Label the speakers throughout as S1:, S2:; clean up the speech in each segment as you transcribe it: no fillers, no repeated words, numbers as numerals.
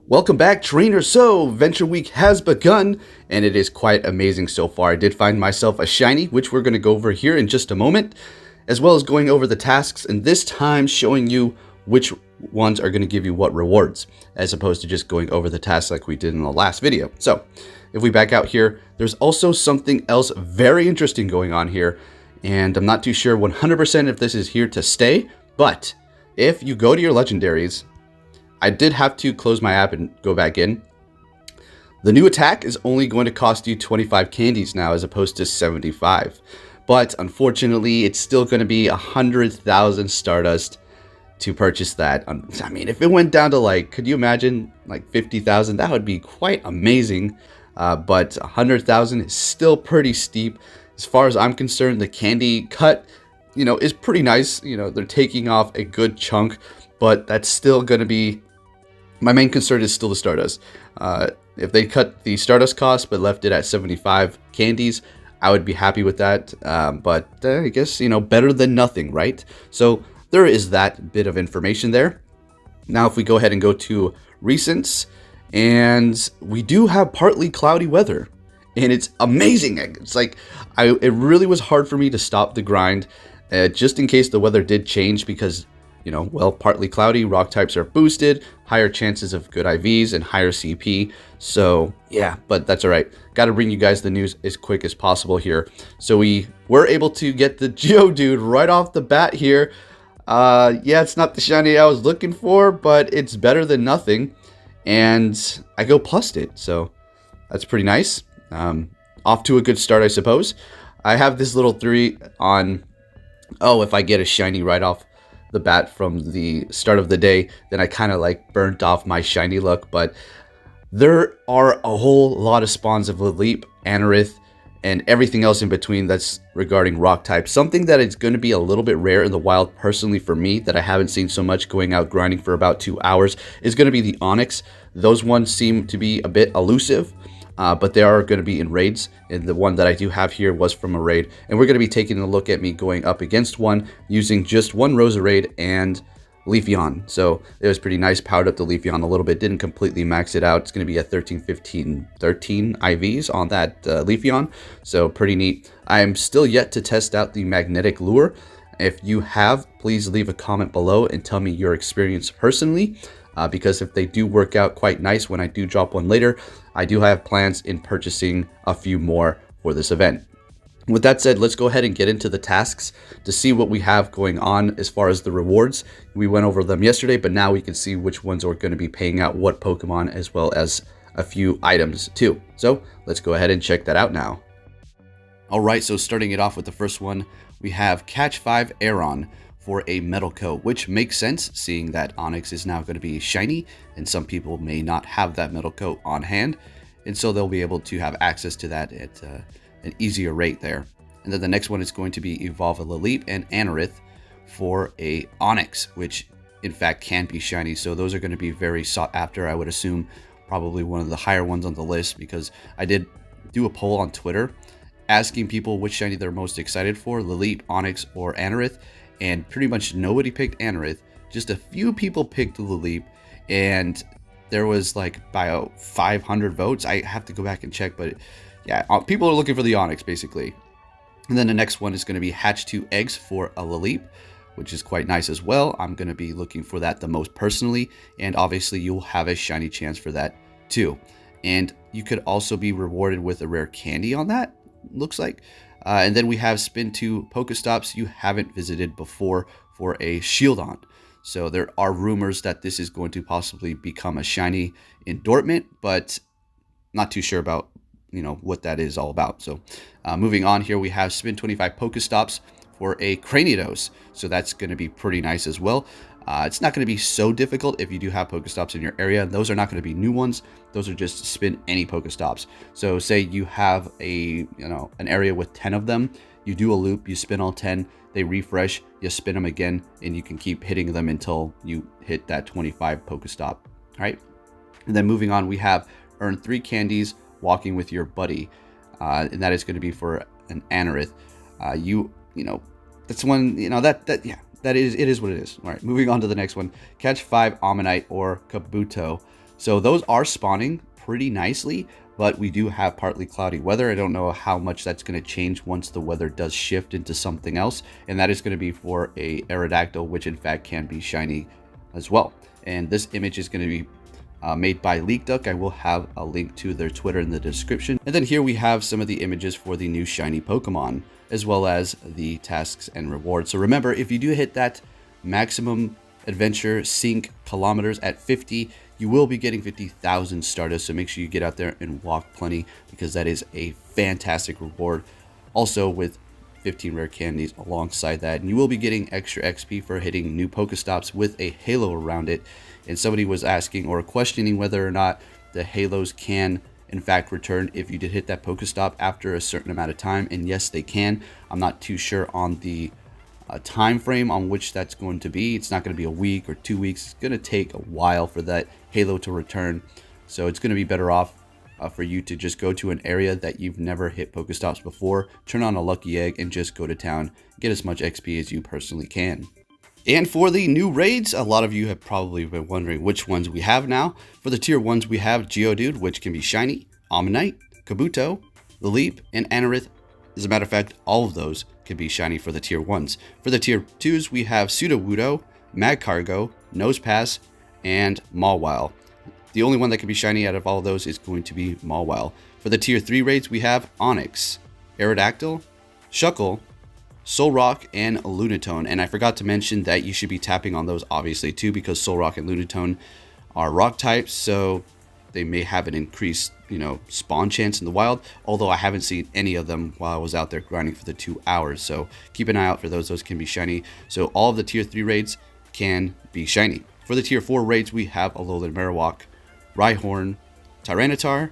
S1: Welcome back, trainer. So, Venture Week has begun, and it is quite amazing so far. I did find myself a shiny, which we're going to go over here in just a moment, as well as going over the tasks, and this time showing you which ones are going to give you what rewards, as opposed to just going over the tasks like we did in the last video. So, if we back out here, there's also something else very interesting going on here, and I'm not too sure 100% if this is here to stay, but if you go to your legendaries, I did have to close my app and go back in. The new attack is only going to cost you 25 candies now as opposed to 75. But unfortunately, it's still going to be 100,000 Stardust to purchase that. I mean, if it went down to like, could you imagine like 50,000? That would be quite amazing. But 100,000 is still pretty steep. As far as I'm concerned, the candy cut, is pretty nice. They're taking off a good chunk, but that's still going to be... My main concern is still the Stardust. If they cut the Stardust cost but left it at 75 candies, I would be happy with that. But I guess, better than nothing, right? So there is that bit of information there. Now, if we go ahead and go to recents, and we do have partly cloudy weather, and it's amazing. It's like, it really was hard for me to stop the grind, just in case the weather did change, because partly cloudy, rock types are boosted, higher chances of good IVs and higher CP. So yeah, but that's all right. Got to bring you guys the news as quick as possible here. So we were able to get the Geodude right off the bat here. Yeah, it's not the shiny I was looking for, but it's better than nothing. And I go plussed it, so that's pretty nice. Off to a good start, I suppose. I have this little theory on, if I get a shiny right off the bat from the start of the day, then I kind of like burnt off my shiny luck. But there are a whole lot of spawns of Laleep, Anorith, and everything else in between that's regarding rock types. Something that is going to be a little bit rare in the wild, personally for me, that I haven't seen so much going out grinding for about 2 hours, is going to be the Onix. Those ones seem to be a bit elusive, but they are going to be in raids, and the one that I do have here was from a raid, and we're going to be taking a look at me going up against one using just one Roserade and Leafeon. So it was pretty nice. Powered up the Leafeon a little bit, didn't completely max it out. It's going to be at 13 IVs on that Leafeon, so pretty neat. I am still yet to test out the magnetic lure. If you have, please leave a comment below and tell me your experience personally, because if they do work out quite nice when I do drop one later, I do have plans in purchasing a few more for this event. With that said, let's go ahead and get into the tasks to see what we have going on as far as the rewards. We went over them yesterday, but now we can see which ones are going to be paying out what Pokemon, as well as a few items too. So let's go ahead and check that out now. All right, so starting it off with the first one, we have Catch 5 Aeron for a metal coat, which makes sense seeing that Onix is now going to be shiny, and some people may not have that metal coat on hand, and so they'll be able to have access to that at an easier rate there. And then the next one is going to be Evolve a Laleep and Anorith for a Onix, which in fact can be shiny. So those are going to be very sought after. I would assume probably one of the higher ones on the list, because I did do a poll on Twitter asking people which shiny they're most excited for, Laleep, Onix, or Anorith, and pretty much nobody picked Anorith. Just a few people picked Laleep, and there was like about 500 votes. I have to go back and check, but yeah, people are looking for the Onix basically. And then the next one is going to be Hatch 2 Eggs for a Laleep, which is quite nice as well. I'm going to be looking for that the most personally, and obviously you'll have a shiny chance for that too. And you could also be rewarded with a rare candy on that, looks like. And then we have Spin 2 Pokestops you haven't visited before for a Shieldon. So there are rumors that this is going to possibly become a shiny in Dortmund, but not too sure about what that is all about. So moving on here, we have Spin 25 Pokestops for a Cranidos. So that's going to be pretty nice as well. It's not going to be so difficult if you do have Pokestops in your area. Those are not going to be new ones. Those are just spin any Pokestops. So say you have an area with 10 of them. You do a loop, you spin all 10, they refresh, you spin them again, and you can keep hitting them until you hit that 25 Pokestop. All right. And then moving on, we have earn 3 candies walking with your buddy. And that is going to be for an Anorith. That's one, it is what it is. All right, moving on to the next one. Catch 5 Ammonite or Kabuto So those are spawning pretty nicely, but we do have partly cloudy weather. I don't know how much that's going to change once the weather does shift into something else, and that is going to be for a Aerodactyl, which in fact can be shiny as well. And this image is going to be made by LeakDuck. I will have a link to their Twitter in the description. And then here we have some of the images for the new shiny Pokemon, as well as the tasks and rewards. So remember, if you do hit that maximum adventure sync kilometers at 50, you will be getting 50,000 Stardust. So make sure you get out there and walk plenty, because that is a fantastic reward. Also with 15 rare candies alongside that, and you will be getting extra XP for hitting new Pokestops with a halo around it. And somebody was asking or questioning whether or not the halos can in fact return if you did hit that Pokestop after a certain amount of time, and yes, they can. I'm not too sure on the time frame on which that's going to be. It's not going to be a week or 2 weeks. It's going to take a while for that halo to return, so it's going to be better off for you to just go to an area that you've never hit Pokestops before, turn on a lucky egg, and just go to town, get as much XP as you personally can. And for the new raids, a lot of you have probably been wondering which ones we have now. For the tier 1s, we have Geodude, which can be shiny, Ammonite, Kabuto, the Leap, and Anorith. As a matter of fact, all of those can be shiny for the tier 1s. For the tier 2s, we have Sudowoodo, Magcargo, Nosepass, and Mawile. The only one that can be shiny out of all of those is going to be Mawile. For the tier 3 raids, we have Onix, Aerodactyl, Shuckle, Solrock, and Lunatone. And I forgot to mention that you should be tapping on those obviously too, because Solrock and Lunatone are rock types, so they may have an increased, spawn chance in the wild, although I haven't seen any of them while I was out there grinding for the 2 hours. So keep an eye out for those. Those can be shiny. So all of the tier 3 raids can be shiny. For the tier 4 raids, we have Alolan Marowak, Rhyhorn, Tyranitar,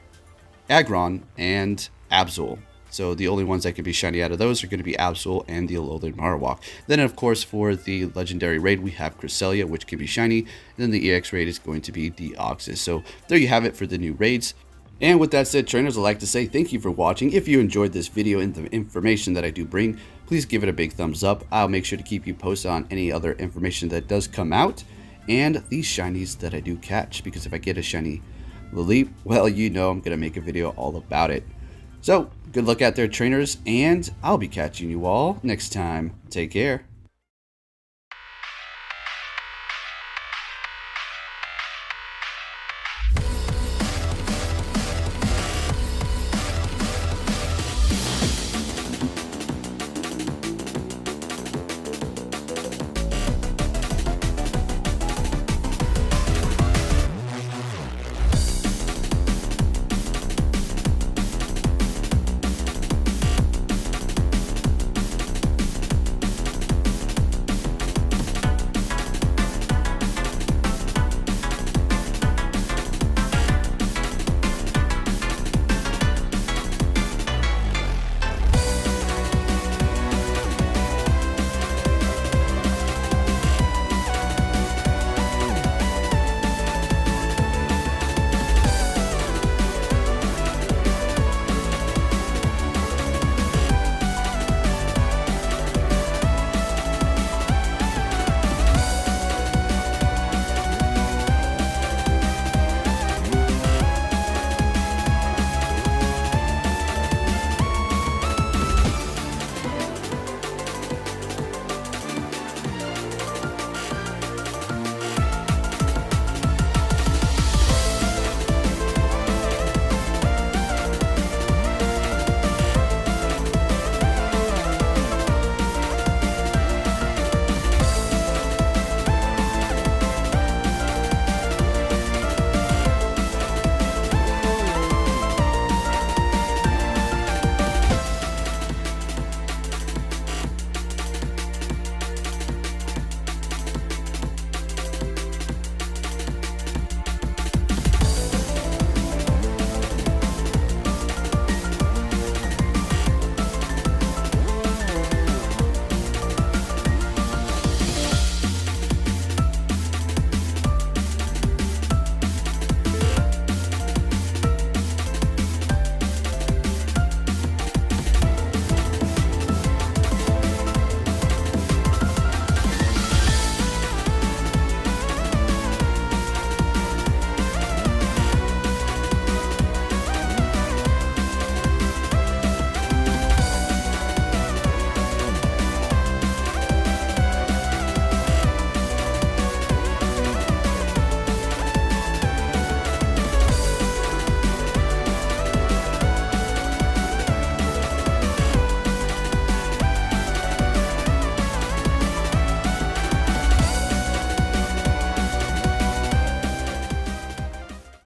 S1: Aggron, and Absol. So the only ones that can be shiny out of those are going to be Absol and the Alolan Marowak. Then, of course, for the legendary raid, we have Cresselia, which can be shiny. And then the EX raid is going to be Deoxys. So there you have it for the new raids. And with that said, trainers, I'd like to say thank you for watching. If you enjoyed this video and the information that I do bring, please give it a big thumbs up. I'll make sure to keep you posted on any other information that does come out, and these shinies that I do catch, because if I get a shiny Lilip, well, I'm going to make a video all about it. So, good luck out there, trainers, and I'll be catching you all next time. Take care.